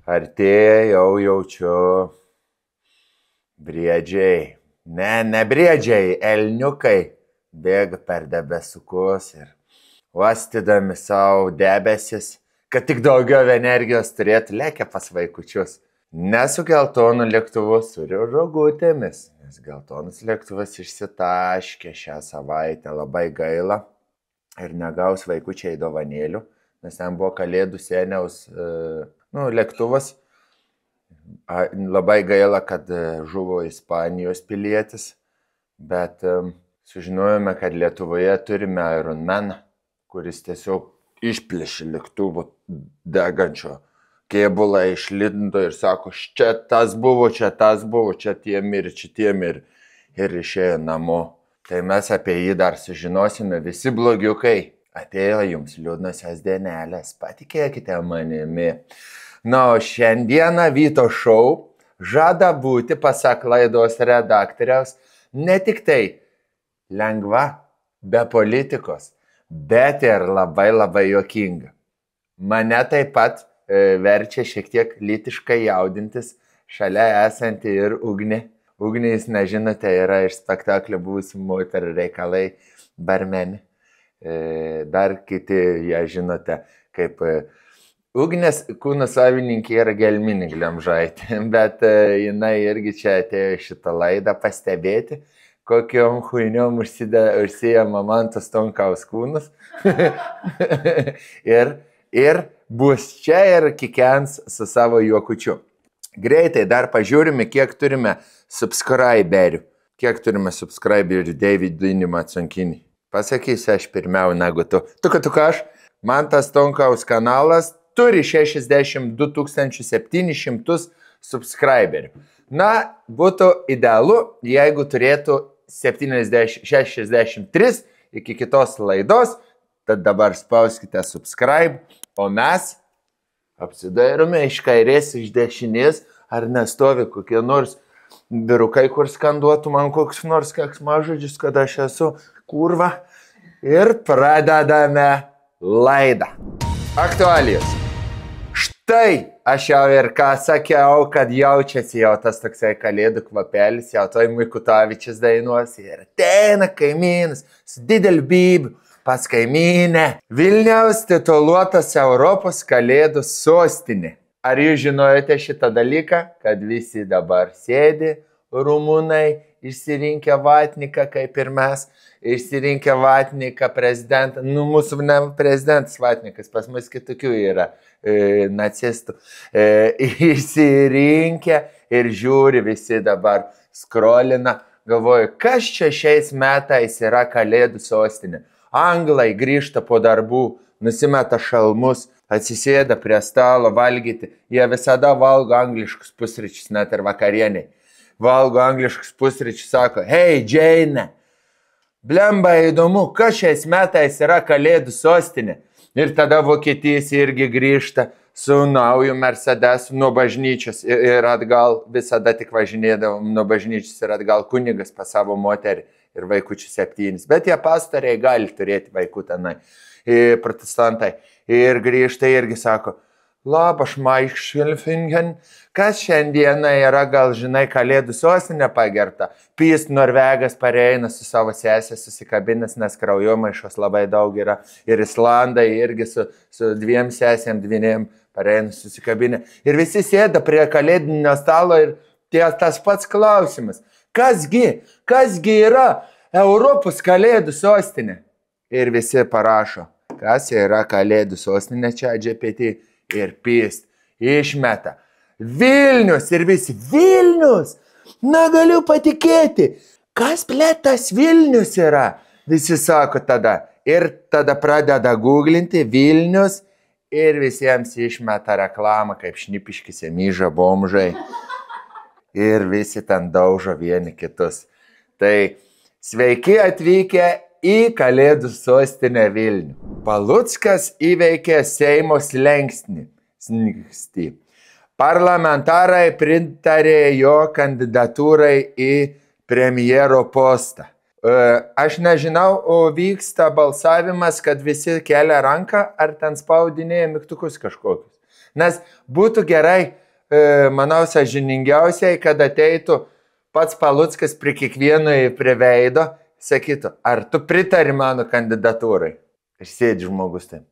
Artėja jau jaučiu briedžiai. Ne briedžiai, elniukai bėga per debesukus ir uostydami savo debesis, kad tik daugiau energijos turėtų, lekia pas vaikučius. Ne su geltonu lėktuvu, su rogutėmis, nes geltonas lėktuvas išsitaškė šią savaitę, labai gaila ir negaus vaikučiai dovanėlių, nes ten buvo Kalėdų seniaus lėktuvas. Labai gaila, kad žuvo Ispanijos pilietis, bet sužinojome, kad Lietuvoje turime Ironmaną, kuris tiesiog išplėšė lėktuvų degančio kėbulą, išlindo ir sako, čia tas buvo, čia tiem ir išėjo namo. Tai mes apie jį dar sužinosime, visi blogiukai. Atėjo jums liūdnosios dienelės, patikėkite manimi. Na, o šiandieną Vyto šou žada būti, pasak laidos redaktoriaus, ne tik tai lengva, be politikos, bet ir labai juokinga. Mane taip pat verčia šiek tiek lytiškai jaudintis šalia esanti ir Ugnė. Ugnė, jūs nežinote, yra iš spektaklio Buvusių moterų reikalai barmenė. Dar kiti ją žinote kaip Ugnės kūno savininkė yra Gelminė Glemžaitė, bet jinai irgi čia atėjo šitą laidą pastebėti, kokiom huiniom užsijama Manto Stonkaus kūnus. ir bus čia ir kikens su savo juokučiu. Greitai dar pažiūrime, kiek turime subscriberių. Kiek turime subscriberių Davidui Macunkinį. Pasakysiu aš pirmiau negu tu. Tu aš, Mantas Stonkaus kanalas turi 62 700 subscriberių. Na, būtų idealu, jeigu turėtų 63 iki kitos laidos, tad dabar spauskite subscribe, o mes apsidairome iš kairės, iš dešinės, ar nestovi kokie nors birukai, kur skanduotų man koks nors keiksmažodžius, kad aš esu kurva. Ir pradedame laidą. Aktualijos. Štai aš jau ir ką sakiau, kad jaučiasi jau tas toksai kalėdų kvapelis, jau toj Mikutavičius dainuos ir ateina kaimynas su dideliu bybiu pas kaimynę. Vilniaus tituluotas Europos kalėdų sostinė. Ar jūs žinojote šitą dalyką, kad visi dabar sėdi, rumunai, išsirinkę vatniką, kaip ir mes, išsirinkę vatniką prezidentą, mūsų prezidentas vatnikas, pas mus kitokių yra nacistų, išsirinkę ir žiūri visi dabar, skrolina, galvoju, kas čia šiais metais yra kalėdų sostinė. Anglai grįžta po darbų, nusimeta šalmus, atsisėda prie stalo valgyti, jie visada valgo angliškus pusryčius, net ir vakarieniai. Valgo angliškus pusryčius, sako, hei, Džeine, blemba įdomu, kas šiais metais yra kalėdų sostinė. Ir tada Vokietijas irgi grįžta su nauju Mercedesu nuo bažnyčios ir atgal, visada tik važinėdavom nuo bažnyčios ir atgal kunigas pas savo moterį ir vaikučių 7. Bet tie pastariai gali turėti vaikų tenai, protestantai. Ir grįžta irgi sako, labas Maišilfingen, kas šiandieną yra, gal žinai, kalėdų sostinė pagerta. Pys Norvegas pareina su savo sesė susikabinęs, nes kraujomaišos labai daug yra. Ir Islandai irgi su 2 sesėm, 2 pareina susikabinę. Ir visi sėda prie kalėdinio stalo ir tas pats klausimas. Kasgi yra Europos kalėdų sostinė? Ir visi parašo, kas yra kalėdų sostinė čia GPT. Ir pyst, išmeta. Vilnius ir visi. Vilnius? Na, galiu patikėti. Kas plėtas Vilnius yra? Visi sako tada. Ir tada pradeda googlinti Vilnius ir visiems išmeta reklamą, kaip šnipiškise myža bomžai. Ir visi ten daužo vieni kitus. Tai sveiki atvykę į kalėdų sostinę Vilnių. Paluckas įveikė Seimo slenkstį. Parlamentarai pritarė jo kandidatūrai į premjero postą. Aš nežinau, o vyksta balsavimas, kad visi kelia ranką, ar ten spaudinėja mygtukus kažkokius. Nes būtų gerai, manau, sąžiningiausiai, kad ateitų pats Paluckas prie kiekvieno prie veido, sakytų, ar tu pritari mano kandidatūrai? Ir sėdi žmogus taip.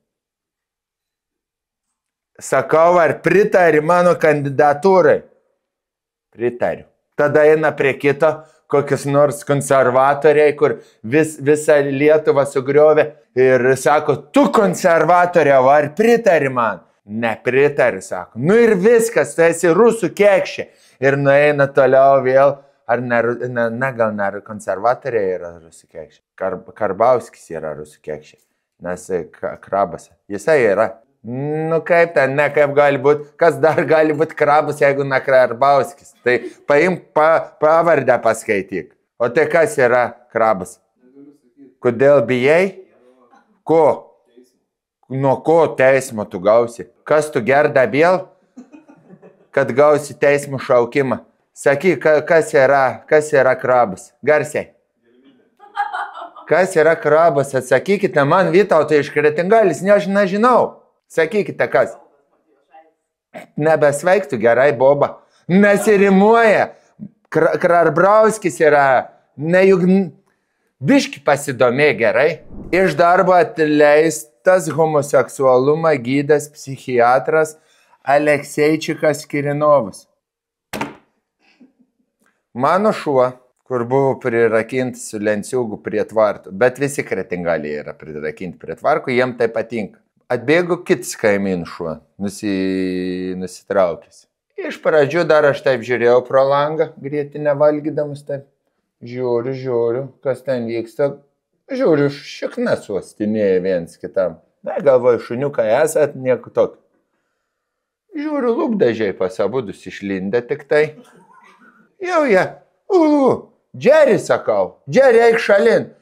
Sakau, ar pritari mano kandidatūrai? Pritariu. Tada eina prie kito, kokius nors konservatoriai, kur visą Lietuvą sugriovė ir sako, tu konservatorė, ar pritari man? Nepritari, sako. Nu ir viskas, tu esi rusų kekšė. Ir nueina toliau vėl, ar gal ne konservatoriai yra rusų kekšė. Karbauskis yra rusų kekšė, nes Krabas. Jisai yra. Nu kaip ten, ne kaip gali būti, kas dar gali būti Krabas, jeigu ne Karbauskis. Tai paimk pavardę paskaityk. O tai kas yra Krabas? Kodėl bijai? Ko? Nuo ko teismo tu gausi? Kas tu Gerda Biel, kad gausi teismo šaukimą? Sakyk, kas yra Krabas? Garsiai. Kas yra Krabas? Atsakykite man, Vytautai iš Kretingalis, aš nežinau. Sakykite, kas? Nebesveiktų gerai, boba. Nesirimuoja. Karbauskis yra, juk biški pasidomė gerai. Iš darbo atleistas homoseksualumą gydęs psichiatras Alekseičikas Kirinovas. Mano šuo, kur buvo prirakinti su lenciūgu prie tvartų, bet visi Kretingaliai yra prirakinti prie tvarkų, jiem tai patinka. Atbėgo kitas kaimynų šuo, nusitraukęs. Iš pradžių dar aš taip žiūrėjau pro langą, grietinę valgydamas taip. Žiūriu, kas ten vyksta. Žiūriu, šiknas uostinėja viens kitam. Na, galvoju, šuniukai esat, nieko tokio. Žiūriu, lūpdažiai pasabudus išlindę tik tai. Jau jie, Džerį sakau, Džerį eik šalin.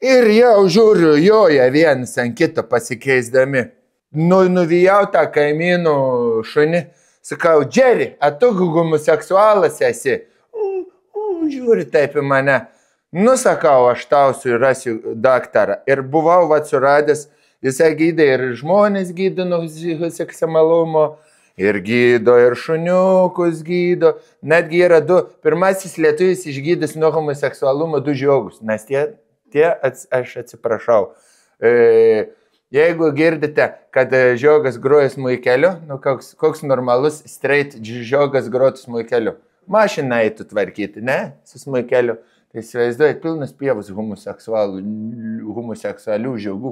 Ir jau žiūriu, joja vienas ant kito pasikeisdami. Nuvijau tą kaimynų šunį, sakau, Džerį, tu homoseksualas esi? Žiūri taip į mane. Nu, sakau, aš tau surasiu daktarą. Ir buvau suradęs, jisai gydė ir žmonės gydo nuo homoseksualumo, ir gydo, ir šuniukus gydo. Netgi yra pirmasis lietuvis išgydęs nuo homoseksualumo 2 žiogus, nes aš atsiprašau. Jeigu girdite, kad žiogas groja smuikeliu, nu koks normalus straight žiogas grotų smuikeliu. Mašiną eitų tvarkyti, ne? Su smuikeliu. Tai įsivaizduojat, pilnas pievas homoseksualių žiogų.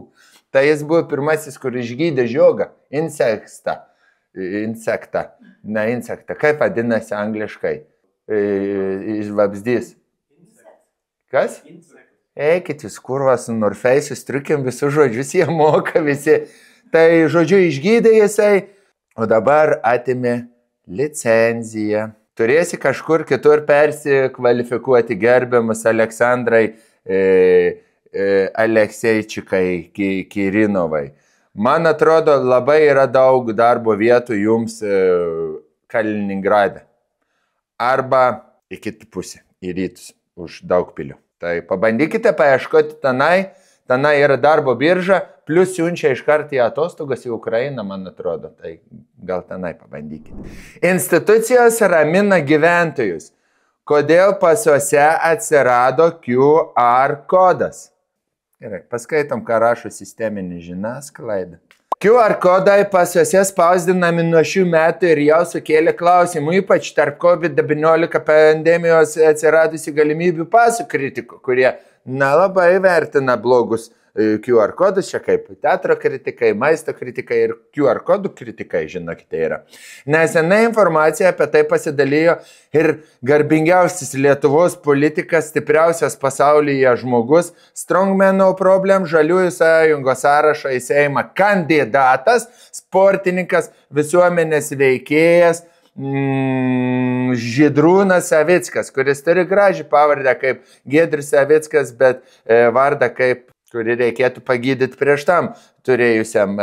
Tai jis buvo pirmasis, kur išgydė žiogą. Insektą. Kaip vadinasi angliškai? Vabzdys. Kas? Eikit jūs kurvas su Norfeisius, triukiam visus žodžius, jie moka visi. Tai žodžiu išgydė jisai, o dabar atėmė licenciją. Turėsi kažkur kitur persikvalifikuoti, gerbiamas Aleksandrai Alekseičikai Kirinovai. Man atrodo, labai yra daug darbo vietų jums Kaliningrade. Arba į kitą pusę, į rytus, už Daugpilių. Tai pabandykite paieškoti tenai yra darbo birža, plus siunčia iš karto į atostogas į Ukrainą, man atrodo. Tai gal tenai pabandykite. Institucijos ramina gyventojus. Kodėl pasuose atsirado QR kodas? Gerai, paskaitom, ką rašo sisteminė žiniasklaida. QR kodai pasuose spausdinami nuo šių metų ir jau sukėlė klausimų, ypač tarp COVID-19 pandemijos atsiradusi galimybių pasų kritikų, kurie nelabai vertina blogus QR kodus, čia kaip teatro kritikai, maisto kritikai ir QR kodų kritikai, žinokite, yra. Nesenai informacija apie tai pasidalijo ir garbingiausias Lietuvos politikas, stipriausias pasaulyje žmogus, Strongman No Problem, Žaliųjų sąjungos sąrašą į Seimą kandidatas, sportininkas, visuomenės veikėjas, Žydrūnas Savickas, kuris turi gražią pavardę kaip Giedrius Savickas, bet vardą kaip kurį reikėtų pagydyti prieš tam turėjusiam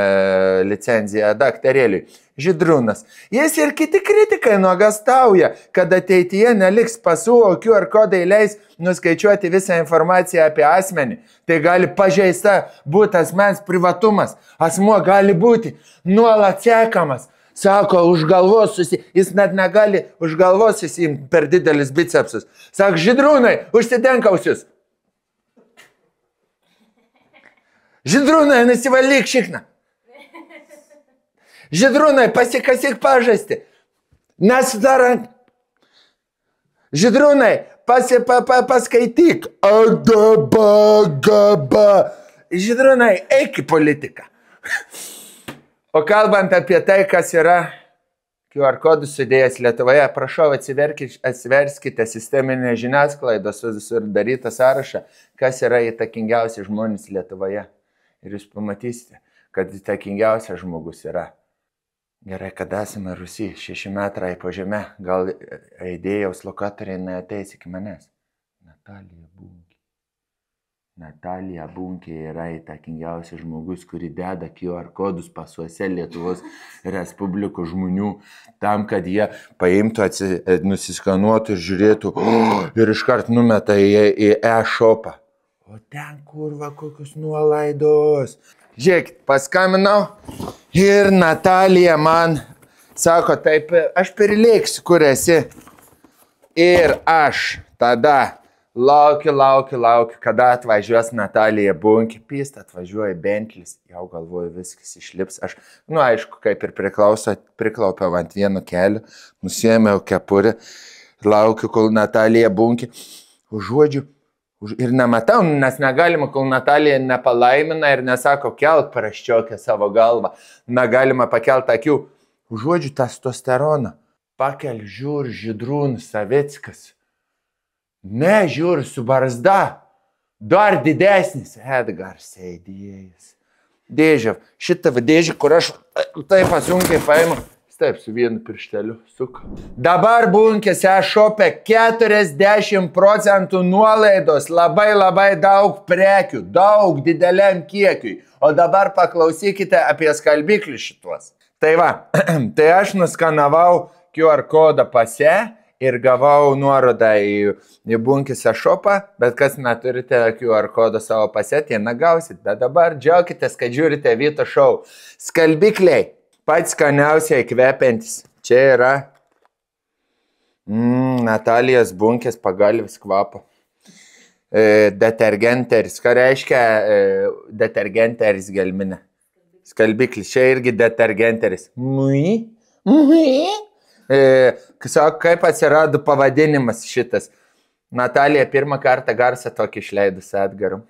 licenciją daktarėliui. Žydrūnas. Jis ir kiti kritikai nuogastauja, kad ateityje neliks pasų, o QR kodai leis nuskaičiuoti visą informaciją apie asmenį. Tai gali pažeista būti asmens privatumas. Asmuo gali būti nuolat sekamas. Sako, už galvos jis net negali už galvos įsiimti per didelis bicepsus. Sako, Žydrūnai, užsidenk ausis. Žydrūnai, nusivalyk šikną. Žydrūnai, pasikasyk pažastį. Nesudarant. Žydrūnai, paskaityk. Adabagaba. Žydrūnai, eik į politiką. O kalbant apie tai, kas yra QR kodų sudėjęs Lietuvoje, prašau atsiverskite sisteminę žiniasklaidą sudarytą sąrašą, kas yra įtakingiausi žmonės Lietuvoje. Ir jūs pamatysite, kad įtakingiausias žmogus yra. Gerai, kad esame Rusijai, 6 metrai po žemę, gal idėjaus lokatoriai neateis iki manęs. Natalija Bunkė yra įtakingiausias žmogus, kuri deda QR kodus pasuose Lietuvos Respublikos žmonių, tam, kad jie paimtų, nusiskanuotų ir žiūrėtų ir iškart numeta į e-shopą. O ten kurva kokius nuolaidos. Žiūrėkit, paskambinau ir Natalija man sako, taip, aš perlėksiu, kur esi. Ir aš tada laukiu, kada atvažiuos Natalija Bunkė. Pyst atvažiuoja Bentlis, jau galvoju, viskas išlips. Aš, aišku, kaip ir priklaupiau ant vieno kelio, nusiėmiau kepurę, laukiu, kol Natalija Bunkė užuodžiu. Ir nematau, nes negalima, kol Natalija nepalaimina ir nesako, kelk paraščiokę savo galvą. Negalima pakelt akių. Užuodžiu testosteroną. Pakel, žiūr, Žydrūnas Savickas. Ne, žiūr, su barzda. Dar didesnis. Edgars Seidėjus. Dėžė. Šitą dėžį, kur aš taip sunkiai paimu. Taip, su vienu piršteliu suka. Dabar Bunkės e-shop'e 40% nuolaidos, labai daug prekių, daug dideliam kiekiui. O dabar paklausykite apie skalbiklį šituos. Tai va, tai aš nuskanavau QR kodą pase ir gavau nuorodą į Bunkės e-shop'ą, bet kas neturite QR kodą savo pase, tai negausit. Bet dabar džiaukitės, kad žiūrite Vyto šou. Skalbikliai. Pats skaniausiai kvepiantis. Čia yra Natalijos Bunkės pagalvis kvapo. Detergenteris. Ką reiškia detergenteris gelminė? Skalbiklis. Čia irgi detergenteris. Kaip atsirado pavadinimas šitas? Natalija pirmą kartą garsą tokį išleidus Edgaru.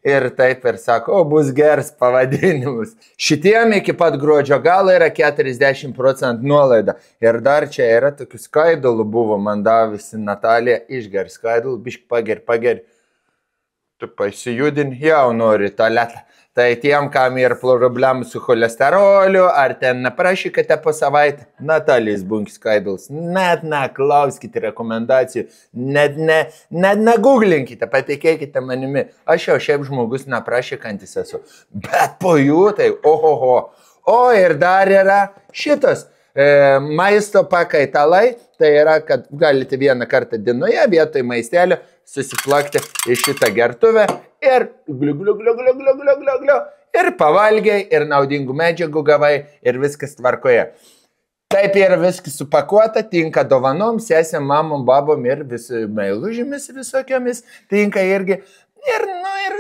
Ir taip ir sako, bus geras pavadinimus. Šitiem iki pat gruodžio galo yra 40% nuolaida. Ir dar čia yra tokių skaidulų buvo, man davusi Natalija, išger skaidulų, bišk pager. Tu pasijudini, jau nori tualetą. Tai tiem, kam yra problemų su cholesteroliu, ar ten neprašykite po savaitę, Natalijos Bunkės skaidulas. Net neklauskite rekomendacijų, net negooglinkite, patikėkite manimi. Aš jau šiaip žmogus neprašykantis esu. Bet po jų tai ohoho. O ir dar yra šitas maisto pakaitalai. Tai yra, kad galite vieną kartą dienoje vietoj maistelio susiplakti į šitą gertuvę ir gliu. Ir pavalgiai, ir naudingų medžiagų gavai, ir viskas tvarkoje. Taip yra viskas supakuota, tinka dovanom, sesėm, mamom, babom ir meilužėmis visokiamis, tinka irgi. Ir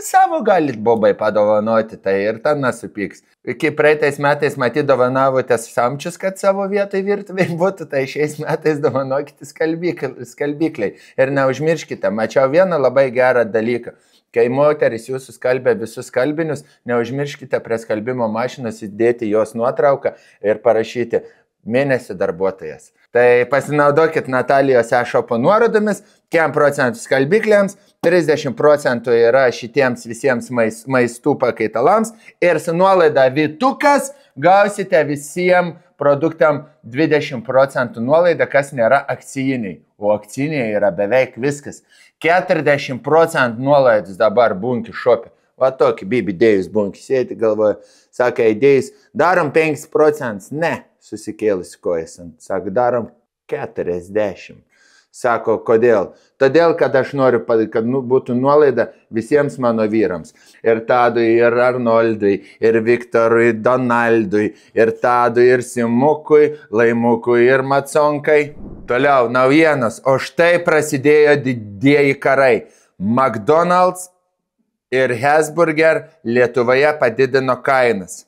savo galit bobai padovanoti, tai ir ten nesupyks. Iki praeitais metais matyt dovanavote samčius, kad savo vietoj virtuvėj būtų, tai šiais metais dovanokite skalbikliai. Ir neužmirškite, mačiau vieną labai gerą dalyką. Kai moteris jūsų skalbė visus skalbinius, neužmirškite prie skalbimo mašinos įdėti jos nuotrauką ir parašyti mėnesio darbuotojas. Tai pasinaudokit Natalijos e-shopo nuorodomis, 10% skalbikliams, 30% yra šitiems visiems maistų pakaitalams ir su nuolaida Vytukas gausite visiems produktam 20% nuolaidą, kas nėra akcijiniai. O akcijiniai yra beveik viskas. 40% nuolaidas dabar Bunkė šopė. Va tokį bibi dėjus Bunkė sėdi galvoja, sako, dėjus, darom 5%. Ne, susikėlusi kojas ant. Sako, darom 40%. Sako, kodėl? Todėl, kad aš noriu, kad būtų nuolaida visiems mano vyrams. Ir Tadui, ir Arnoldui, ir Viktorui, Donaldui, ir Tadui, ir Simukui, Laimukui, ir Maconkai. Toliau, naujienos. O štai prasidėjo didieji karai. McDonald's ir Hesburger Lietuvoje padidino kainas.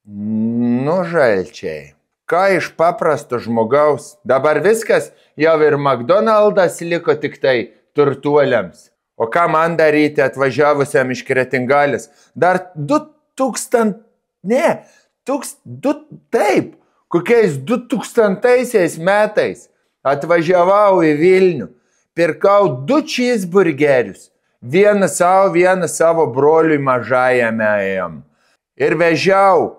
Nu, žalčiai. Ką iš paprasto žmogaus? Dabar viskas, jau ir McDonald's liko tik tai turtuoliams. O ką man daryti atvažiavusiam iš Kretingalis? Dar 2000, taip, kokiais 2000 metais atvažiavau į Vilnių, pirkau 2 cheeseburgerius, vieną savo, vieną savo broliui mažajame ėjom. Ir vežiau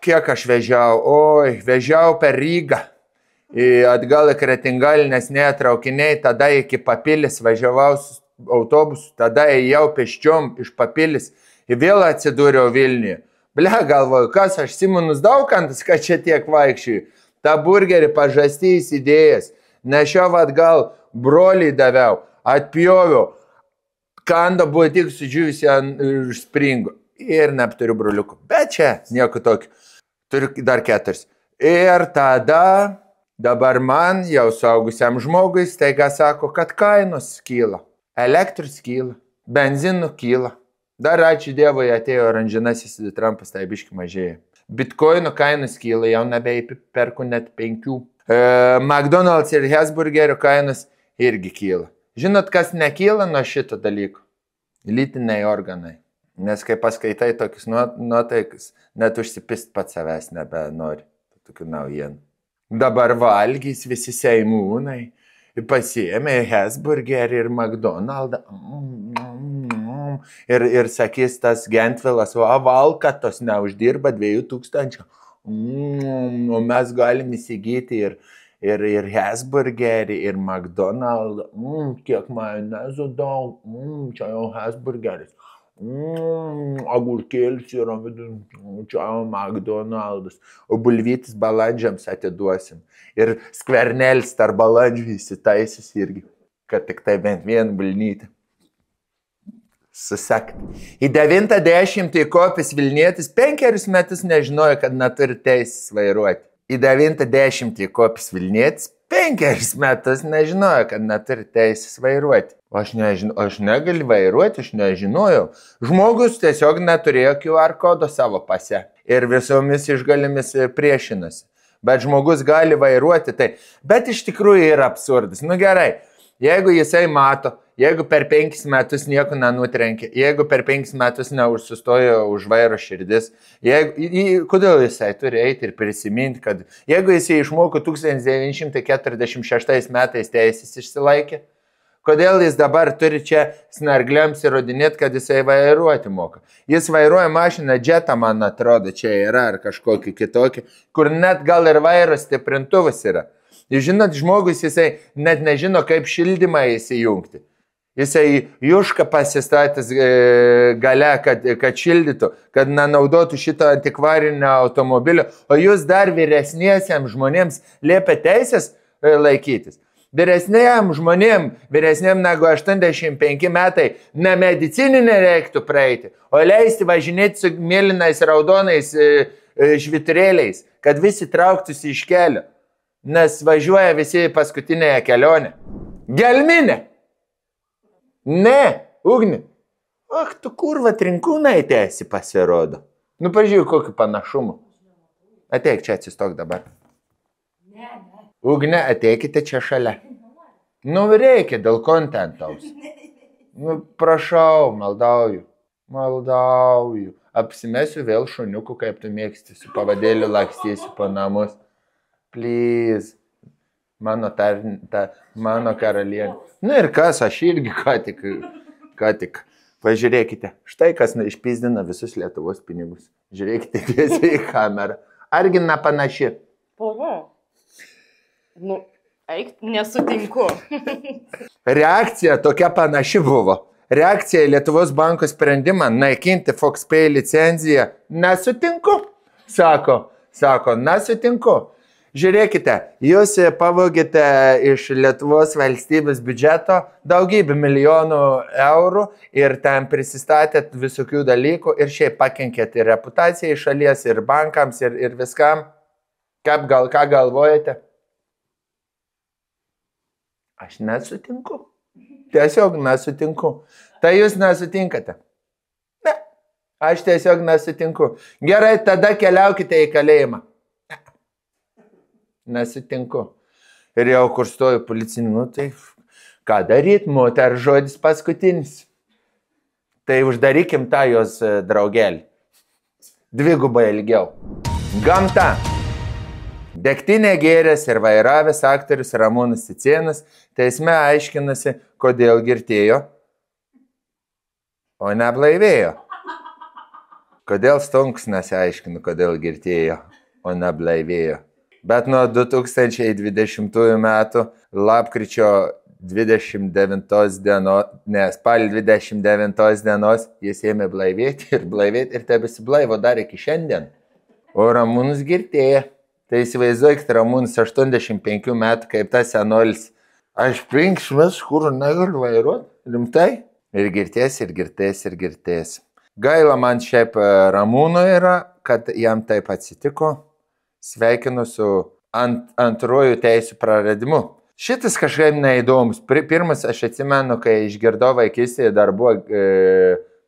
kiek aš vežiau per Rygą, atgal į Kretingalį, nes netraukiniai, tada iki Papilis važiavau autobusu, tada ėjau pėsčiom iš Papilis ir vėl atsidūriau Vilniuje. Galvoju, kas aš Simonas Daukantas, kad čia tiek vaikščiu. Ta burgerį pažastys idėjas, nešiau atgal, broliai daviau, atpjoviau, kanda buvo tik sudžiūjusi ant springo. Ir neapturiu broliukų. Bet čia nieko tokio. Turiu dar 4. Ir tada, dabar man, jau suaugusiam žmogui, staiga sako, kad kainos kyla. Elektros kyla. Benzinų kyla. Dar ačiū Dievui atėjo oranžinasis Trumpas, tai biški mažėja. Bitcoinų kainos kyla, jau nebeiperku net 5. McDonald's ir Hesburgerio kainos irgi kyla. Žinot, kas nekyla nuo šito dalyko? Lytiniai organai. Nes kai paskaitai tokius nuotaikus, net užsipist pats savęs nebenori. Tokių naujienų. Dabar valgys visi seimūnai, pasiėmė Hesburgerį ir McDonald's. Ir sakys tas Gentvilas, Valkatos neuždirba 2000. O mes galim įsigyti ir Hesburgerį, ir McDonald's. Kiek majonezo daug, čia jau Hesburgeris. Agurkėlis yra vidun, čia McDonald's, o bulvytis balandžiams atiduosim. Ir skvernelis tarp balandžių įsitaisys irgi, kad tik tai bent vieną bulnytę susakti. Į 90 kopis Vilnietis 5 metus nežinojo, kad neturi teisės vairuoti. Į 90 kopis Vilnietis 5 metus nežinojo, kad neturi teisės vairuoti. Aš negaliu vairuoti, aš nežinojau. Žmogus tiesiog neturėjo QR kodo savo pase ir visomis išgalimis priešinasi. Bet žmogus gali vairuoti, tai. Bet iš tikrųjų yra absurdas. Nu gerai, jeigu jisai mato, jeigu per 5 metus nieko nenutrenkė, jeigu per 5 metus neužsustojo už vairo širdis, kodėl jisai turi eiti ir prisiminti, kad jeigu jisai išmoko 1946 metais teisės išsilaikė, kodėl jis dabar turi čia snargliams įrodinėti, kad jisai vairuoti moka. Jis vairuoja mašiną Jetą, man atrodo, čia yra ar kažkokį kitokį, kur net gal ir vairo stiprintuvas yra. Jūs žinot, žmogus jisai net nežino, kaip šildymą įsijungti. Jisai jušką pasistatęs gale, kad šildytų, kad nenaudotų šito antikvarinio automobilio, o jūs dar vyresniesiems žmonėms liepia teisės laikytis. Vyresniem žmonėm, vyresniem negu 85 metai, ne medicininė reiktų praeiti, o leisti važinėti su mėlynais raudonais šviturėliais, kad visi trauktųsi iš kelio, nes važiuoja visi paskutinėje kelionė. Gelminė! Ne, Ugni. Ach, tu kurva Trinkūnaitė esi pasirodo. Nu, pažiūrėjau, kokį panašumą. Ateik čia, atsistok dabar. Ugne, ateikite čia šalia. Nu, reikia dėl kontentaus. Nu, prašau, maldauju. Apsimesiu vėl šuniuku, kaip tu mėgsti, su pavadėliu lakstysiu po namus. Please. Mano karalienė. Nu ir kas, aš irgi ką tik. Pažiūrėkite. Štai kas išpizdina visus Lietuvos pinigus. Žiūrėkite tiesiai į kamerą. Argi nepanaši? Nu, eik, nesutinku. Reakcija tokia panaši buvo. Reakcija į Lietuvos banko sprendimą naikinti FoxPay licenciją. Nesutinku, sako, nesutinku. Žiūrėkite, jūs pavogite iš Lietuvos valstybės biudžeto daugybę milijonų eurų ir ten prisistatėt visokių dalykų ir šiaip pakenkėt ir reputacijai šalies, ir bankams, ir viskam. Ką galvojate? Aš nesutinku. Tiesiog nesutinku. Tai jūs nesutinkate? Ne. Aš tiesiog nesutinku. Gerai, tada keliaukite į kalėjimą. Nesutinku. Ir jau kur stoju policinį, tai ką daryt, moter žodis paskutinis. Tai uždarykim tą jos draugelį. Dvigubai ilgiau. Gamta. Degtinė gėręs ir vairavęs aktorius Ramūnas Cicėnas teisme aiškinasi, kodėl girtėjo, o neblaivėjo. Kodėl Stonkus nesiaiškino, kodėl girtėjo, o neblaivėjo. Bet nuo 2020 metų lapkričio 29 dienos, spalio 29 dienos jis ėmė blaivėti ir tebesiblaivo dar iki šiandien. O Ramūnas girtėja. Tai įsivaizduokit, Ramūnas 85 metų, kaip tas senolis. Aš 5 metus, kur negaliu vairuoti, rimtai. Ir girtės. Gaila man šiaip Ramūno yra, kad jam taip atsitiko. Sveikinu su antrojų teisių praradimu. Šitas kažkaip neįdomus. Pirmas, aš atsimenu, kai išgirdau vaikystėje, dar buvo,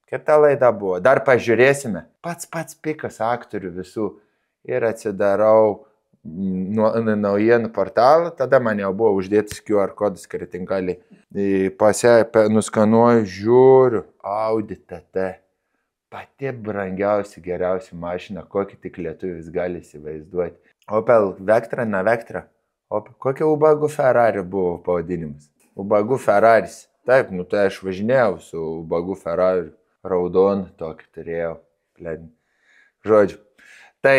kaip ta laida buvo, dar pažiūrėsime. Pats pikas aktorių visų. Ir atsidarau naujienų portalą, tada man jau buvo uždėtas QR kodas, kurį tinkalį. Nuskanuoju, žiūriu, Audi TT. Pati brangiausia, geriausia mašina, kokį tik lietuvis gali įsivaizduoti. Opel Vectra, ne Vectra. Kokia ubagų Ferrari buvo pavadinimas? Ubagų Ferraris. Taip, tai aš važinėjau su ubagų Ferrari. Raudoną tokį turėjau. Žodžiu. Tai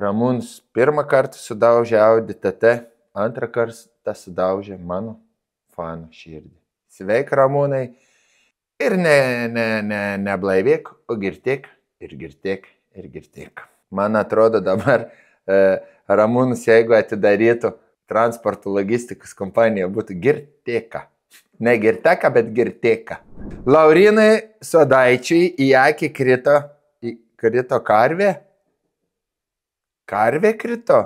Ramūnas pirmą kartą sudaužė Audi TT, antrą kartą sudaužė mano fano širdį. Sveik, Ramūnai. Ir neblaivėk, o girtėk. Man atrodo dabar Ramūnas, jeigu atidarytų transporto logistikos kompaniją, būtų girtėka. Ne girteka, bet girtėka. Laurinai Sodaičiui į akį krito karvė. Karvė krito?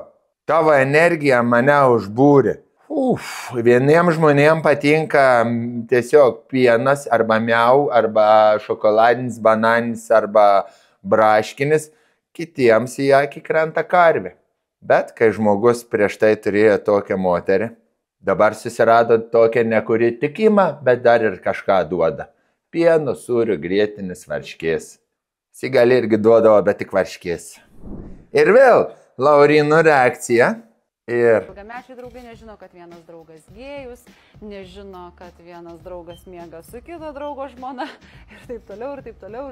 Tavo energija mane užbūrė. Vieniems žmonėms patinka tiesiog pienas arba miau, arba šokoladinis, bananinis, arba braškinis, kitiems į akį krenta karvė. Bet kai žmogus prieš tai turėjo tokią moterį, dabar susirado tokią, ne kuri tikima, bet dar ir kažką duoda. Pieno, sūrių, grietinis, varškės. Sigali irgi duodavo, bet tik varškės. Ir vėl Laurino reakcija. Ilgamečiai draugai nežino, kad vienas draugas gėjus, nežino, kad vienas draugas miega su kito draugo žmona ir taip toliau.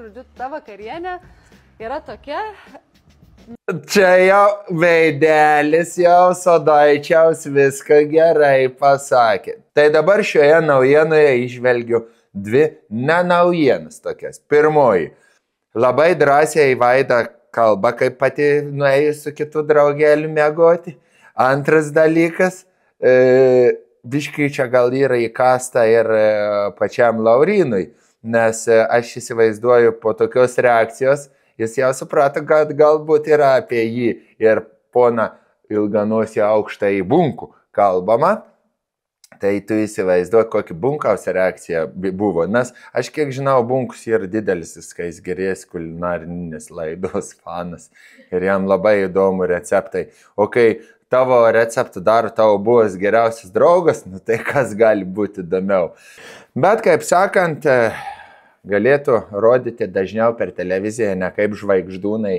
Žodžiu, ta vakarienė yra tokia. Čia jau veidelis, jau Sodaičiaus viską gerai pasakė. Tai dabar šioje naujienoje išvelgiu dvi nenaujienas tokias. Pirmoji. Labai drąsiai Vaida kalba, kaip pati nuėjus su kitu draugeliu miegoti. Antras dalykas, biškai čia gal yra įkasta ir pačiam Laurinui, nes aš įsivaizduoju po tokios reakcijos, jis jau suprato, kad galbūt yra apie jį ir poną ilganosį aukštąjį bunkų kalbama. Tai tu įsivaizduoji, kokį bunkaus reakcija buvo, nes aš kiek žinau, bunkus yra didelis, kai jis gerės kulinarinės laidos fanas ir jam labai įdomu receptai. O kai tavo receptą daro tavo buvęs geriausias draugas, tai kas gali būti įdomiau. Bet, kaip sakant, galėtų rodyti dažniau per televiziją, ne kaip žvaigždūnai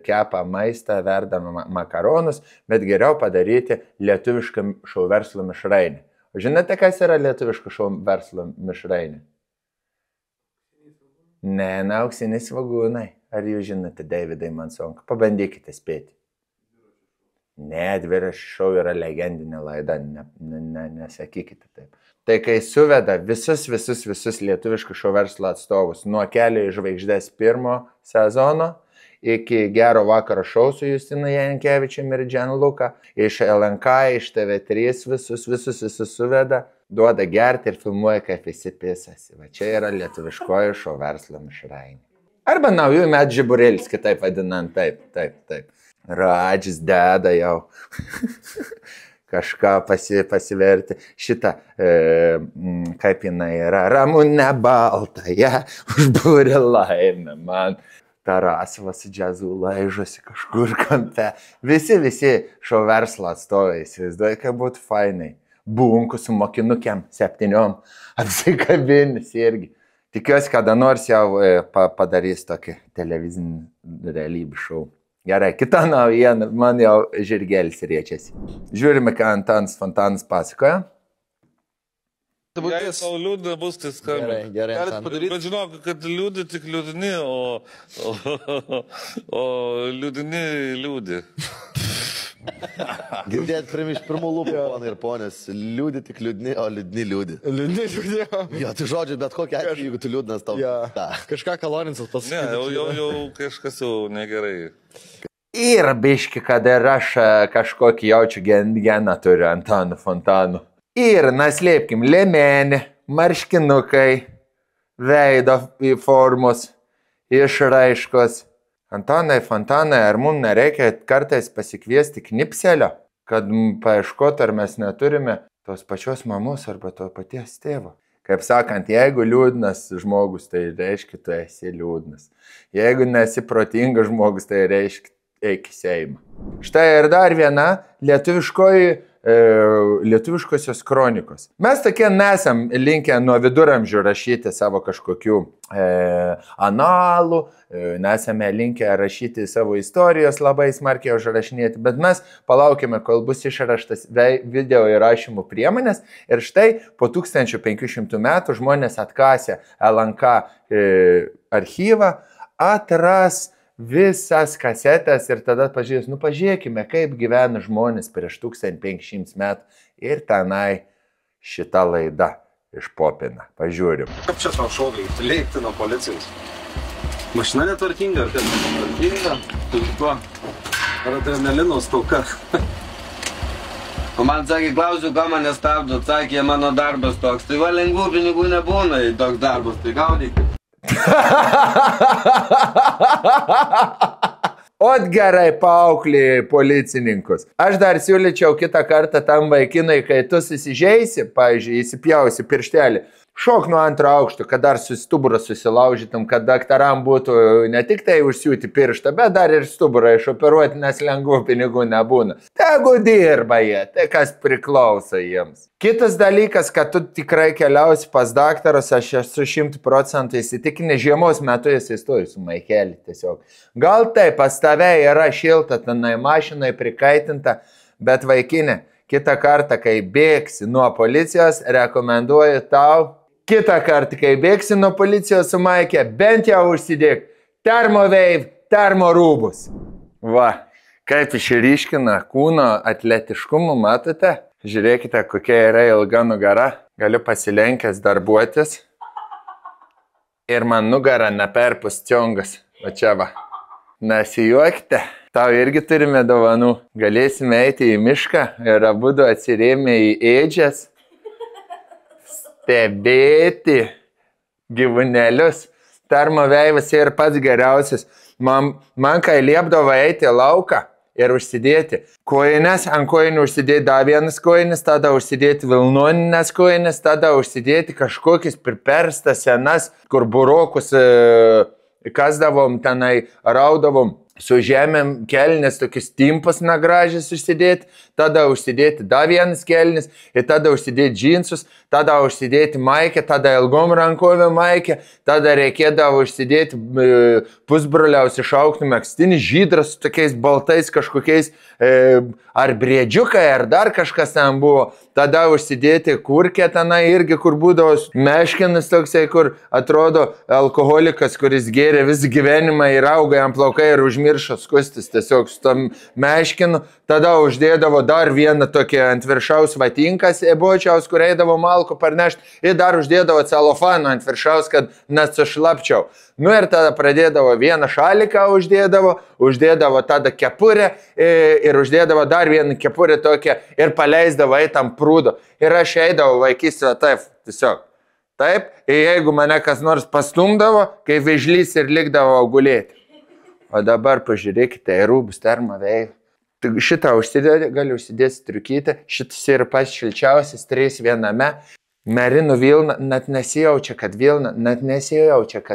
kepa maistą, verda makaronus, bet geriau padaryti lietuvišką šou verslo mišrainį. Žinote, kas yra lietuviška šou verslo mišrainė? Ne, auksiniai svogūnai. Ar jūs žinote, Davidai Mansonka? Pabandykite spėti. Ne, dviračio šou yra legendinė laida, nesakykite taip. Tai kai suveda visus lietuviškų šou verslo atstovus nuo Kelio į žvaigždės pirmo sezono iki gero vakaro šou su Justina Jankievičiumi ir Gianluca. Iš LNK, iš TV3 visus suveda, duoda gerti ir filmuoja, kaip visi pisasi. Va čia yra lietuviškoji šou verslo mišrainė. Arba naujų metų žiburėlis, kitaip vadinant, taip. Radžis deda jau. Kažką pasiverti. Šitą, kaip jinai yra, Ramunė Baltaja, užbūrė laimę man. Tarasovas džiazų laižosi kažkur kampe. Visi šio verslo atstovai, įsivaizduoja, kaip būtų fainai. Bunku su mokinukiam 7 apsikabinis irgi. Tikiuosi, kada nors jau padarys tokį televizinį realybę šou. Gerai, kita naujiena, man jau žirgelis riečiasi. Žiūrime, ką Antanas Fontanas pasakoja. Jei tau liūdna bus, tai skambina. Gerai. Bet žinok, kad liūdi tik liūdini, o liūdini liūdi. Girdėt iš pirmų lūpų, ponai ir ponės, liūdi tik liūdni, o liūdni liūdi. Liūdni liūdni. Jo, tai žodžiu, bet kokia atveju, jeigu tu liūdnas tau. Kažką Kaloninsas pasakė. Ne, jau kažkas jau negerai. Ir biški, kad ir aš kažkokį jaučiu geną turiu Antanu Fontanu. Ir, neslėpkim, lėmenį, marškinukai, veido formos, išraiškos. Antanai Fontanai, ar mums nereikia kartais pasikviesti knipselio, kad paieškoti, ar mes neturime tos pačios mamos arba to paties tėvo. Kaip sakant, jeigu liūdnas žmogus, tai reiškia, tu esi liūdnas. Jeigu nesi protingas žmogus, tai reiškia, eik į Seimą. Štai ir dar viena lietuviškosios kronikos. Mes tokie nesam linkę nuo viduramžių rašyti savo kažkokių analų, nesame linkę rašyti savo istorijos labai smarkiai užrašinėti, bet mes palaukime, kol bus išraštas video įrašymų priemonės ir štai po 1500 metų žmonės atkasę LNK archyvą atras visas kasetės ir tada pažiūrės, pažiūrėkime, kaip gyvena žmonės prieš 1500 metų ir tenai šita laida išpopina. Pažiūrim. Kaip čia tau šovai, lėkti nuo policijos? Mašina netvarkinga, ar kas netvarkinga? Tu tuo? Ar adrenalino stauka? O man sakė, klausiu, ką mane stabdo, sakė, mano darbas toks. Tai va, lengvų pinigų nebūna į toks darbas, tai gaudykit. Ot gerai paauklį policininkus. Aš dar siūlyčiau kitą kartą tam vaikinai, kai tu susižeisi, pavyzdžiui, įsipjausi pirštelį, šok nuo 2 aukšto, kad dar stuburą susilaužytum, kad daktaram būtų ne tik tai užsiūti pirštą, bet dar ir stuburą išoperuoti, nes lengvų pinigų nebūna. Tegu dirba jie, tai kas priklauso jiems. Kitas dalykas, kad tu tikrai keliausi pas daktarus, aš esu 100% įsitikinęs, žiemos metu jis įstoji su Maikelį tiesiog. Gal tai pas tave yra šilta, tenai mašinai prikaitinta, bet vaikinė, kitą kartą, kai bėgsi nuo policijos, rekomenduoju tau, kitą kartą, kai bėgsi nuo policijos su Maike, bent jau užsidėk termoveiv, termorūbus. Va, kaip išryškina kūno atletiškumą, matote? Žiūrėkite, kokia yra ilga nugara. Galiu pasilenkęs darbuotis. Ir man nugara neperpus ciongas. Va čia va. Nesijuokite. Tau irgi turime dovanų. Galėsime eiti į mišką ir abudu atsirėmė į ėdžias. Stebėti gyvūnelius. Termoveivas ir pats geriausias. Man kai liepdavo eiti lauką ir užsidėti kojines, ant kojinių užsidėti dar vienas kojinis, tada užsidėti vilnoninės kojinis, tada užsidėti kažkokius priperstas senas, kur burokus kasdavom, tenai raudavom su žemėm kelnes, tokius timpus negražius užsidėti, tada užsidėti dar vienas kelnis, ir tada užsidėti džinsus, tada užsidėti maikę, tada ilgom rankovėm maikę, tada reikėdavo užsidėti pusbroliaus išauktų megztinį, žydras su tokiais baltais kažkokiais, ar briedžiukai, ar dar kažkas ten buvo, tada užsidėti kurkę tenai irgi, kur būdavo meškinas toksai, kur atrodo alkoholikas, kuris gėrė visą gyvenimą ir auga jam plaukai ir užmiršta užsimiršo skustis tiesiog su tom meškinu, tada uždėdavo dar vieną tokį ant viršaus vatinkas bočiaus, kur eidavo malku parnešti ir dar uždėdavo celofaną ant viršaus, kad nesušlapčiau. Nu ir tada pradėdavo vieną šaliką uždėdavo tada kepurę ir uždėdavo dar vieną kepurę tokią ir paleisdavo eitam prūdo. Ir aš eidavau vaikystėje taip, tiesiog. Taip, ir jeigu mane kas nors pastumdavo, kai vėžlys ir likdavo gulėti. O dabar pažiūrėkite į rūbus termovėjų. Šitą gali užsidėti striukytę, šitas yra pats šilčiausias 3 viename. Merinų vilna, net nesijaučia, kad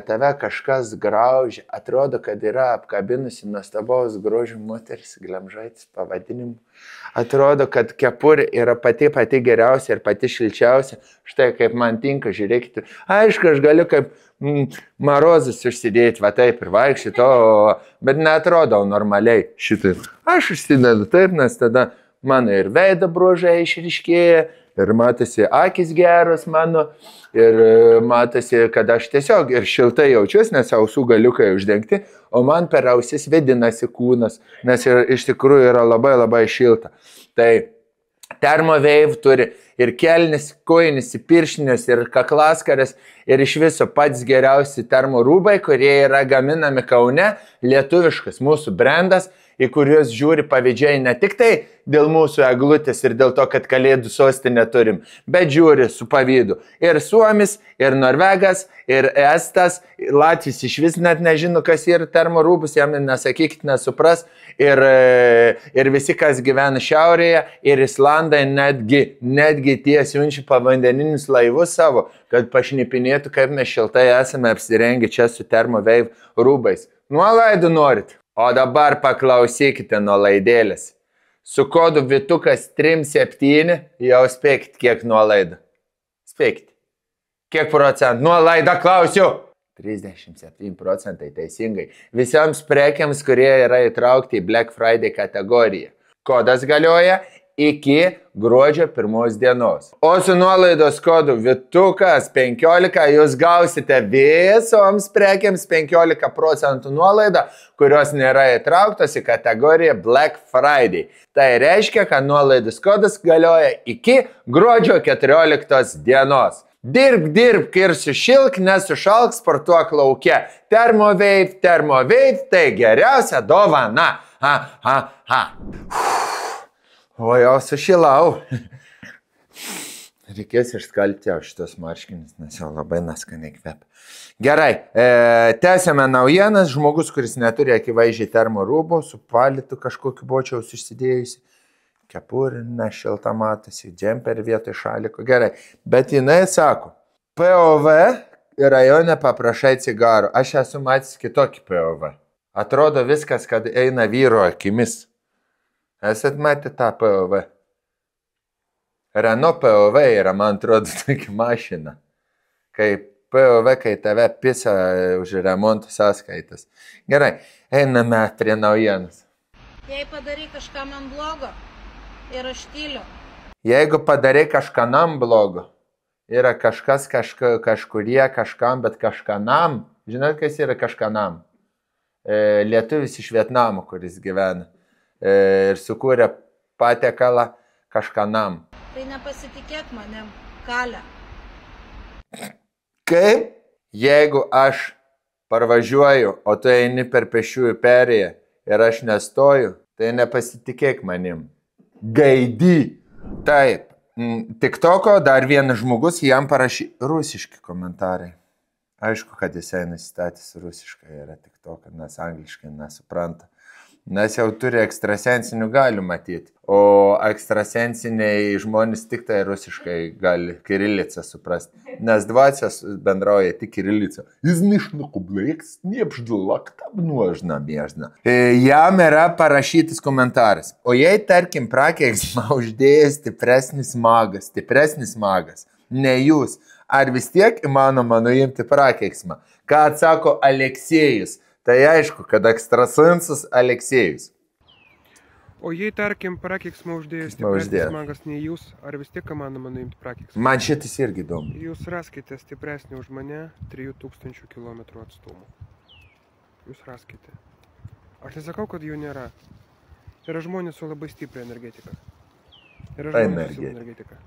tave kažkas graužia. Atrodo, kad yra apkabinusi nuostabaus grožio moteris, Glemžaitis pavadinimu. Atrodo, kad kepurė yra pati geriausia ir pati šilčiausia. Štai kaip man tinka, žiūrėkite. Aišku, aš galiu kaip Marozas užsidėti, va taip ir vaikščito, bet neatrodau normaliai šitaip. Aš užsidedu taip, nes tada mano ir veido bruožai išryškėja. Ir matosi akis geros mano, ir matosi, kad aš tiesiog ir šiltai jaučiuosi, nes ausų galiukai uždengti, o man per ausis vedinasi kūnas, nes iš tikrųjų yra labai šilta. Tai Thermowave turi ir kelnis, kojinis, pirštinės, ir kaklaskarės, ir iš viso pats geriausi termo rūbai, kurie yra gaminami Kaune, lietuviškas mūsų brandas, į kuriuos žiūri pavydžiai ne tik tai dėl mūsų eglutės ir dėl to, kad Kalėdų sostinę turim, bet žiūri su pavydu. Ir Suomis, ir Norvegas, ir Estas, Latvis iš vis net nežino, kas yra termo rūbus, jam nesakykit, nesupras. Ir visi, kas gyvena šiaurėje, ir Islandai netgi tie siunčia povandeninius laivus savo, kad pašnipinėtų, kaip mes šiltai esame apsirengę čia su Thermowave rūbais. Nuolaidų norit? O dabar paklausykite nuolaidėlės. Su kodu Vitukas 37 jau spėkit, kiek nuolaida. Spėkit. Kiek procentų? Nuolaida klausiu. 37% teisingai. Visiems prekiams, kurie yra įtraukti į Black Friday kategoriją. Kodas galioja iki gruodžio 1 dienos. O su nuolaidos kodu Vitukas 15 jūs gausite visoms prekiams 15% nuolaidą, kurios nėra įtrauktos į kategoriją Black Friday. Tai reiškia, kad nuolaidos kodas galioja iki gruodžio 14 dienos. Dirbk ir sušilk, nesušalk, sportuok lauke. Thermowave, tai geriausia dovana. O jau sušilau. Reikės išskalbti jau šitos marškinis, nes jau labai neskaniai kvepia. Gerai, tęsiame naujienas. Žmogus, kuris neturi akivaizdžiai termo rūbų, su palitu kažkokiu bočiaus išsidėjusi. Kepurina, šilta matosi, džemperį vietoj šaliko. Gerai, bet jinai sako, POV rajone paprašai cigarų. Aš esu matęs kitokį POV. Atrodo viskas, kad eina vyro akimis. Esat matę tą POV? Renault POV yra, man atrodo, tokia mašina. Kai POV, kai tave pisa už remontų sąskaitas. Gerai, einame prie naujienos. Jei padarai kažką man blogo, ir aš tyliu. Jeigu padarai kažkanam blogo, yra kažkas kažkurie kažkam, bet kažkanam. Žinot, kas yra kažkanam? Lietuvis iš Vietnamo, kuris gyvena. Ir sukūrė patiekalą kažkanam. Tai nepasitikėk manim, kalė. Kaip? Jeigu aš parvažiuoju, o tu eini per pėsčiųjų perėją ir aš nestoju, tai nepasitikėk manim. Gaidy. Taip. TikToko dar vienas žmogus, jam parašė rusiški komentarai. Aišku, kad jisai nusistatys rusiškai yra TikToką, nes angliškai nesupranta. Nes jau turi ekstrasensinių galių matyti. O ekstrasensiniai žmonės tik tai rusiškai gali kirilicą suprasti. Nes dvasios bendrauja tik kirilicą. Jam yra parašytas komentaras. O jei, tarkim, prakeiksmą uždėjęs stipresnis magas, ne jūs, ar vis tiek įmanoma nuimti prakeiksmą? Ką atsako Aleksėjus? Tai aišku, kad ekstrasensas Aleksėjus. O jei, tarkim, prakeiksmą uždėjęs stipresnis magas nei jūs, ar vis tiek įmanoma nuimti prakeiksmą? Man šitas irgi įdomu. Jūs raskite stipresnį už mane 3000 km atstumu. Jūs raskite. Aš nesakau, kad jų nėra. Yra žmonės su labai stipria energetika. Yra žmonės su energetika.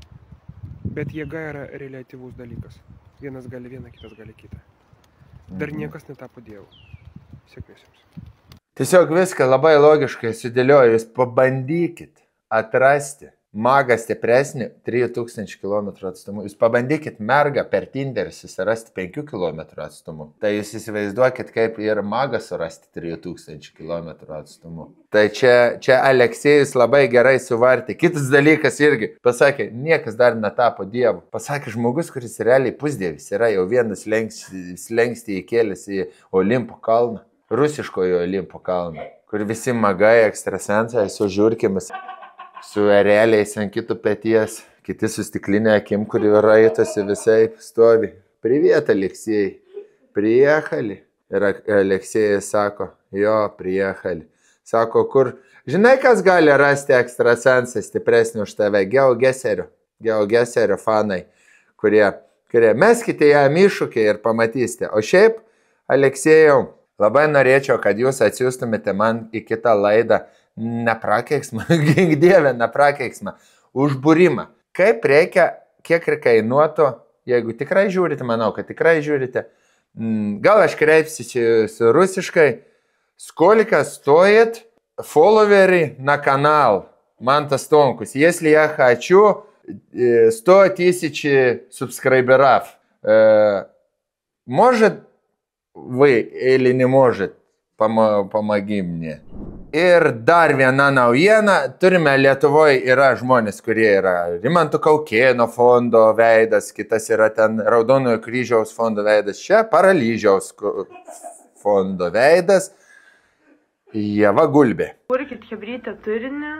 Bet jėga yra reliatyvus dalykas. Vienas gali vieną, kitas gali kitą. Dar niekas netapo Dievu. Sėkmės jums. Tiesiog viską labai logiškai sudėlioju. Jūs pabandykit atrasti magą stipresnį 3000 km atstumu. Jūs pabandykit mergą per Tinderį susirasti 5 km atstumu. Tai jūs įsivaizduokit, kaip ir magą surasti 3000 km atstumu. Tai čia Aleksėjus labai gerai suvartė. Kitas dalykas irgi pasakė, niekas dar netapo Dievu. Pasakė žmogus, kuris realiai pusdievis yra, jau vienas slengstį įkėlęs į Olimpo kalną. Rusiškojo Olimpo kalną, kur visi magai, ekstrasensai su žiurkėmis, su ereliais ant kitų peties, kiti su stiklinė akim, kuri raitosi visai stovi. Priviet, Aleksėjai, priехали. Ir Aleksėjas sako, jo, priехали. Sako, kur, žinai, kas gali rasti ekstrasensą stipresnį už tave? Geogeserio fanai, kurie meskite jam iššūkį ir pamatysite. O šiaip, Aleksėjau, labai norėčiau, kad jūs atsiųstumėte man į kitą laidą neprakeiksmą, gink Dieve, neprakeiksmą, užbūrimą. Kaip reikia, kiek kainuotų, jeigu tikrai žiūrite, manau, kad tikrai žiūrite, gal aš kreipsiu su rusiškai, сколько стоит фолловеры на канал Mantas Tonkus, если я хочу 100 000 субскрайберов. Может вы или не может, помоги мне. Ir dar viena naujiena, turime Lietuvoje yra žmonės, kurie yra Rimanto Kaukėno fondo veidas, kitas yra ten Raudonojo kryžiaus fondo veidas, čia Paralyžiaus fondo veidas, Ieva Gulbė. Kurkit chebrytę turinį,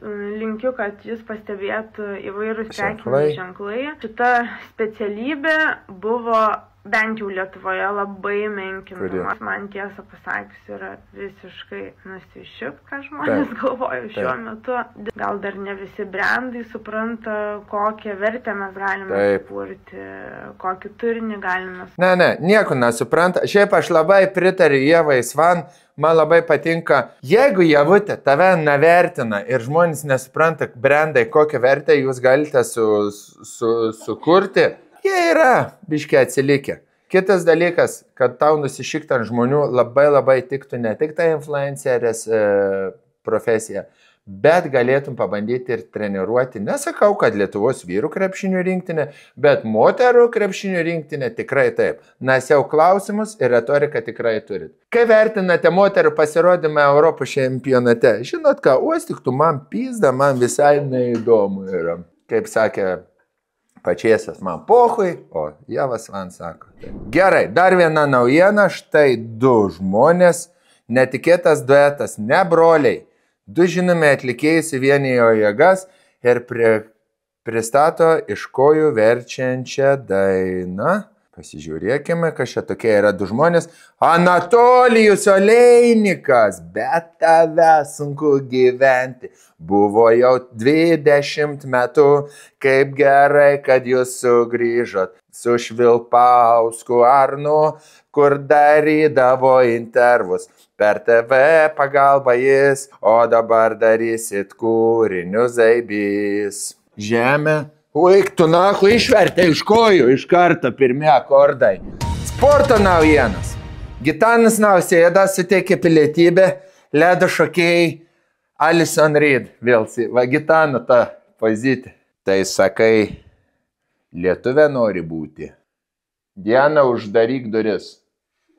linkiu, kad jūs pastebėtų įvairūs prekiniai ženklai. Šita specialybė buvo bent jau Lietuvoje labai menkinama. Man tiesą pasakius yra visiškai nusišiuk, ką žmonės galvoja šiuo metu. Gal dar ne visi brandai supranta, kokią vertę mes galime sukurti, kokį turinį galime. Ne, nieko nesupranta. Šiaip aš labai pritariu Ievai Svan, man labai patinka, jeigu Ievutė tave nevertina ir žmonės nesupranta brandai, kokią vertę jūs galite sukurti, jie yra biškai atsilikę. Kitas dalykas, kad tau nusišikti ant žmonių labai tiktų ne tik ta influencerės profesija, bet galėtum pabandyti ir treniruoti. Nesakau, kad Lietuvos vyrų krepšinio rinktinė, bet moterų krepšinio rinktinė tikrai taip. Nes jau klausimus ir retoriką tikrai turit. Kai vertinate moterų pasirodymą Europos čempionate, žinot ką, uostik tu man pizda, man visai neįdomu yra. Kaip sakė Pačiesas, man pohui, o Ievas man sako. Gerai, dar viena naujiena, štai 2 žmonės, netikėtas duetas, ne broliai. 2 žinomi atlikėjai suvienijo jėgas ir pristato iš kojų verčiančią dainą. Pasižiūrėkime, kas čia tokie yra 2 žmonės. Anatolijus Oleinikas, bet tave sunku gyventi. Buvo jau 20 metų, kaip gerai, kad jūs sugrįžot. Su Švilpausku Arnu, kur darydavo intervus. Per TV pagalba jis, o dabar darysit kūrinius zaibys. Žemė. Uik, tu nahu išvertė iš kojų, iš karto pirmi akordai. Sporto naujienas. Gitanas Nausėda suteikė pilietybę ledo šokėjai Alison Reed. Vėl, va Gitana ta pozicija. Tai sakai, lietuvė nori būti. Diana, uždaryk duris.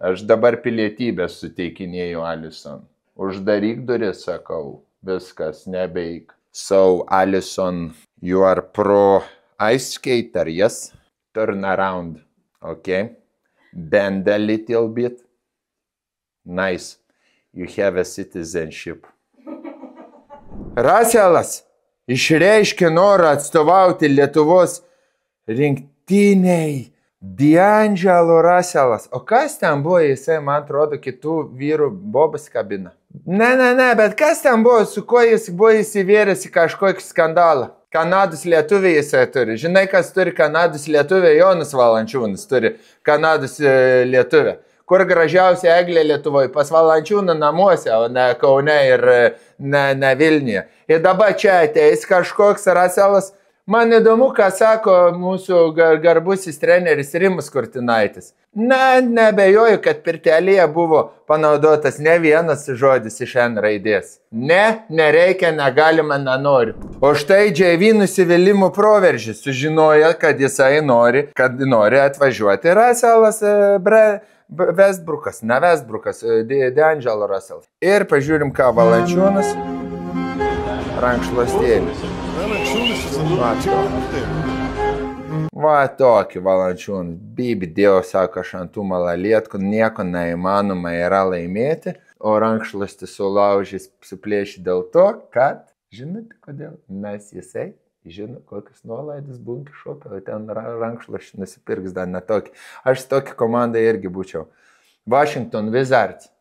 Aš dabar pilietybę suteikinėjau Alison. Uždaryk duris, sakau. Viskas, nebeik. So, Alison, you are pro ice skater, yes? Turn around, okay? Bend a little bit. Nice. You have a citizenship. Raselas išreiškė norą atstovauti Lietuvos rinktiniai. D'Angelo Raselas. O kas ten buvo, jisai, man atrodo, kitų vyrų bobas kabina. Ne, bet kas ten buvo, su kuo jis buvo įsivėręs į kažkokį skandalą? Kanados lietuviai jisai turi. Žinai, kas turi Kanados lietuvė? Jonas Valančiūnas turi Kanados lietuvę, Kur gražiausia eglė Lietuvoje? Pas Valančiūną namuose, o ne Kaune ir ne Vilniuje. Ir dabar čia ateis kažkoks Raselas. Man įdomu, ką sako mūsų garbusis treneris Rimas Kurtinaitis. Nebejoju, kad pirtelėje buvo panaudotas ne vienas žodis iš N raidės. Ne, nereikia, negalima, nenoriu. O štai J.V. nusivylimų proveržis sužinoja, kad jisai nori atvažiuoti Raselas Westbrookas, ne Westbrookas, D'Angelo Russell. Ir pažiūrim, ką Valančiūnas rankšluostėlis. Va tokį Valančiūną. Bibi Dievo sako, aš ant tų malalietkų nieko neįmanoma yra laimėti, o rankšluostį sulaužys suplėšį dėl to, kad, žinote kodėl, nes jisai žino, kokius nuolaidus bunki šopė, o ten rankšluostį nusipirks dar netokį. Aš tokį komandą irgi būčiau. Washington Wizards.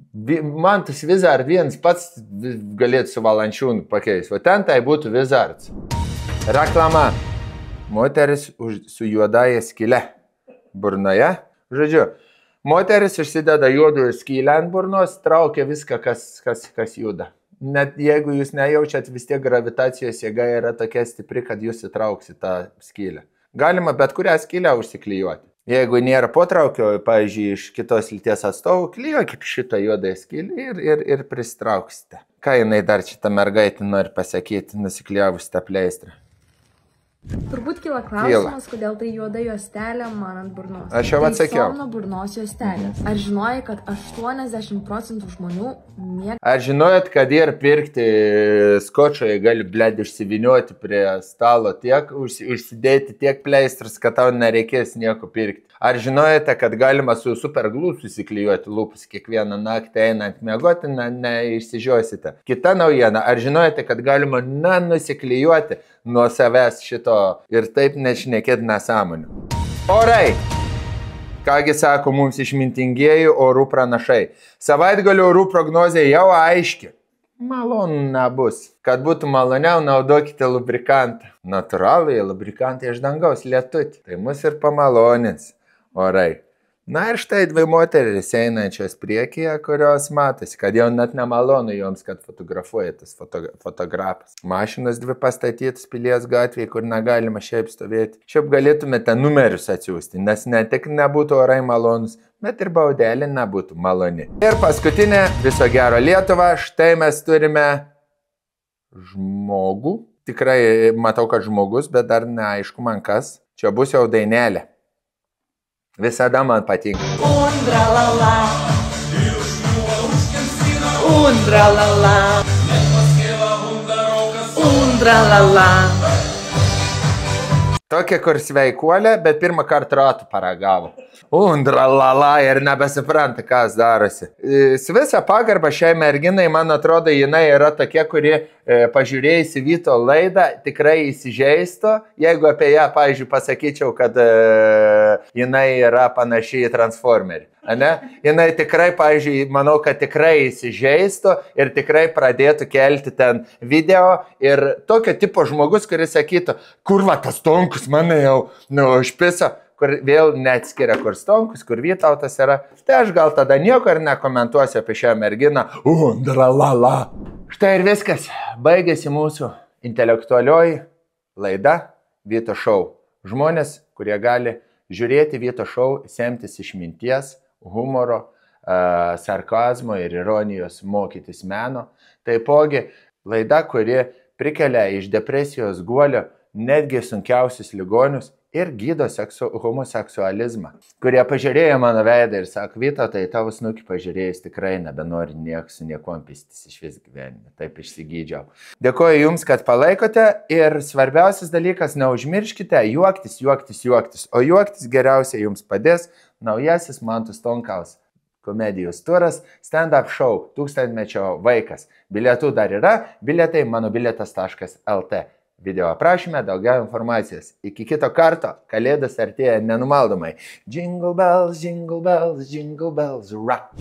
Man tas Wizard vienas pats galėtų su Valančiūnu pakeisti, o ten tai būtų Wizards. Reklama. Moteris su juodąja skyle burnoje. Žodžiu, moteris užsideda juodųjų skylę ant burnos, traukia viską, kas juda. Net jeigu jūs nejaučiat, vis tiek gravitacijos jėga yra tokia stipri, kad jūs įtrauksit tą skylę. Galima bet kurią skylę užsiklijuoti. Jeigu nėra potraukio, pavyzdžiui, iš kitos lyties atstovų, klijuokit šitą juodąją skylę ir pristrauksite. Ką jinai dar šitą mergaitę nori pasakyti, nusiklijavusite pleistrą? Turbūt kyla klausimas, kodėl tai juoda juostelė man ant burnos. Aš jau atsakiau. Tai somno burnos juostelės. Ar žinojai, kad 80% žmonių mėgsta... Ar žinojat, kad ir pirkti skočoje gali, bled, išsiviniuoti prie stalo tiek, užsidėti tiek pleistras, kad tau nereikės nieko pirkti? Ar žinojate, kad galima su superglų susiklijuoti lūpas kiekvieną naktį einant miegoti, neišsižiosite? Kita naujiena, ar žinojate, kad galima nusiklijuoti nuo savęs šito ir taip nešnekėti nesąmonių? Orai! Kągi sako mums išmintingieji orų pranašai. Savaitgalio orų prognozė jau aiški. Malonu nebus. Kad būtų maloniau, naudokite lubrikantą. Natūraliai lubrikantai iš dangaus lietutį. Tai mus ir pamalonins. Orai. Na ir štai dvi moteris einančios priekyje, kurios matosi, kad jau net nemalonu joms, kad fotografuoja tas fotografas. Mašinos dvi pastatytos Pilies gatvėje, kur negalima šiaip stovėti. Šiaip galėtumėte numerius atsiųsti, nes ne tik nebūtų orai malonus, bet ir baudelė nebūtų maloni. Ir paskutinė, viso gero Lietuva, štai mes turime žmogų. Tikrai matau, kad žmogus, bet dar neaišku man kas. Čia bus jau dainelė. Visada man patinka. Undralala, undralala, undralala. Tokia, kur sveikuolė, bet pirmą kartą ratų paragavo. Undralala ir nebesupranta, kas darosi. Su visą pagarbą šiai merginai, man atrodo, jinai yra tokia, kuri pažiūrėjusi Vyto laidą, tikrai įsižeisto. Jeigu apie ją, pavyzdžiui, pasakyčiau, kad jinai yra panaši į Transformerį. Ne? Jinai tikrai, pavyzdžiui, manau, kad tikrai įsižeisto ir tikrai pradėtų kelti ten video. Ir tokio tipo žmogus, kuris sakytų, kurva tas Tonkus mane jau užpisa, kur vėl neatskiria, kur Stonkus, kur Vytautas yra. Tai aš gal tada nieko ir nekomentuosiu apie šią merginą. Undralala. Štai ir viskas. Baigėsi mūsų intelektualioji laida Vyto šou. Žmonės, kurie gali žiūrėti Vyto šou, semtis išminties, humoro, sarkazmo ir ironijos, mokytis meno. Taipogi laida, kuri prikelia iš depresijos guolio netgi sunkiausius ligonius ir gydo homoseksualizmą, kurie pažiūrėjo mano veidą ir sako, Vyto, tai tavo snukį pažiūrėjus tikrai nebenori su niekuom pistis iš vis gyvenime. Taip išsigydžiau. Dėkuoju Jums, kad palaikote ir svarbiausias dalykas, neužmirškite juoktis. O juoktis geriausiai Jums padės naujasis Mantus Tonkaus komedijos turas Stand-up show 1000-mečio vaikas. Bilietų dar yra, bilietai manobilietas.lt. Video aprašyme daugiau informacijos. Iki kito karto, kalėdas artėja nenumaldomai. Jingle bells, jingle bells, jingle bells, rock.